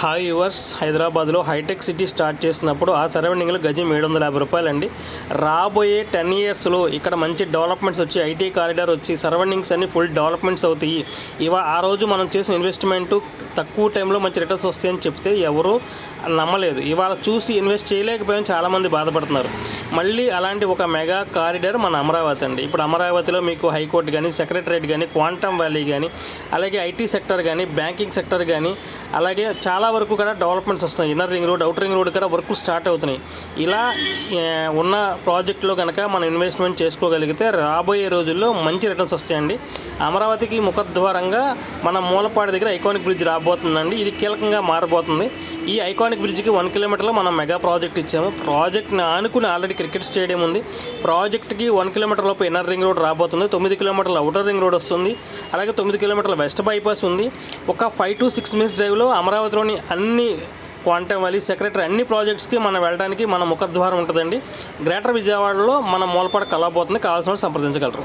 Hi yours, హైదరాబాద్లో hitech city start చేసినప్పుడు ఆ సరౌండింగ్లో గజం 750 రూపాయలండి. రాబోయే 10 ఇయర్స్లో ఇక్కడ మంచి డెవలప్మెంట్స్ వచ్చి ఐటీ కారిడార్ వచ్చి సరౌండింగ్స్ అన్ని ఫుల్ డెవలప్మెంట్స్ అవుతాయి. ఆ రోజు మనం చేసిన ఇన్వెస్ట్మెంటు తక్కువ టైంలో మంచి రిటర్న్స్ వస్తాయని చెప్తే ఎవరు నమ్మలేదు. ఇవాళ చూసి ఇన్వెస్ట్ చేయలేకపోయాం, చాలామంది బాధపడుతున్నారు. మళ్ళీ అలాంటి ఒక మెగా కారిడార్ మన అమరావతి అండి. ఇప్పుడు అమరావతిలో మీకు హైకోర్టు కానీ, సెక్రటరేట్ కానీ, క్వాంటమ్ వ్యాలీ కానీ, అలాగే ఐటీ సెక్టర్ కానీ, బ్యాంకింగ్ సెక్టర్ కానీ, అలాగే చాలా వరకు కూడా డెవలప్మెంట్స్ వస్తున్నాయి. Inner ring road, outer ring road కూడా వర్క్ స్టార్ట్ అవుతున్నాయి. ఇలా ఉన్న ప్రాజెక్టులో కనుక మనం ఇన్వెస్ట్మెంట్ చేసుకోగలిగితే రాబోయే రోజుల్లో మంచి రిటర్న్స్ వస్తాయండి. అమరావతికి ముఖద్వారంగా మన మూలపాడి దగ్గర ఐకానిక్ బ్రిడ్జ్ రాబోతుందండి. ఇది కీలకంగా మారబోతుంది. ఈ ఐకానిక్ బ్రిడ్జ్కి 1 కిలోమీటర్లో మనం మెగా ప్రాజెక్ట్ ఇచ్చాము. ప్రాజెక్ట్ని ఆనుకుని ఆల్రెడీ క్రికెట్ స్టేడియం ఉంది. ప్రాజెక్ట్కి 1 కిలోమీటర్ లోపు ఇన్నర్ రింగ్ రోడ్ రాబోతుంది. 9 కిలోమీటర్ల అవుటర్ రింగ్ రోడ్ వస్తుంది. అలాగే 9 కిలోమీటర్ల వెస్ట్ బైపాస్ ఉంది. ఒక 5 to 6 minutes డ్రైవ్లో అమరావతిలోని అన్ని క్వాంటమ్ వ్యాలీ, సెక్రటరీ అన్ని ప్రాజెక్ట్స్కి మనం వెళ్ళడానికి మన ముఖద్వారం ఉంటుందండి. గ్రేటర్ విజయవాడలో మన మూలపాడు కలవబోతుంది. కావాల్సిన సంప్రదించగలరు.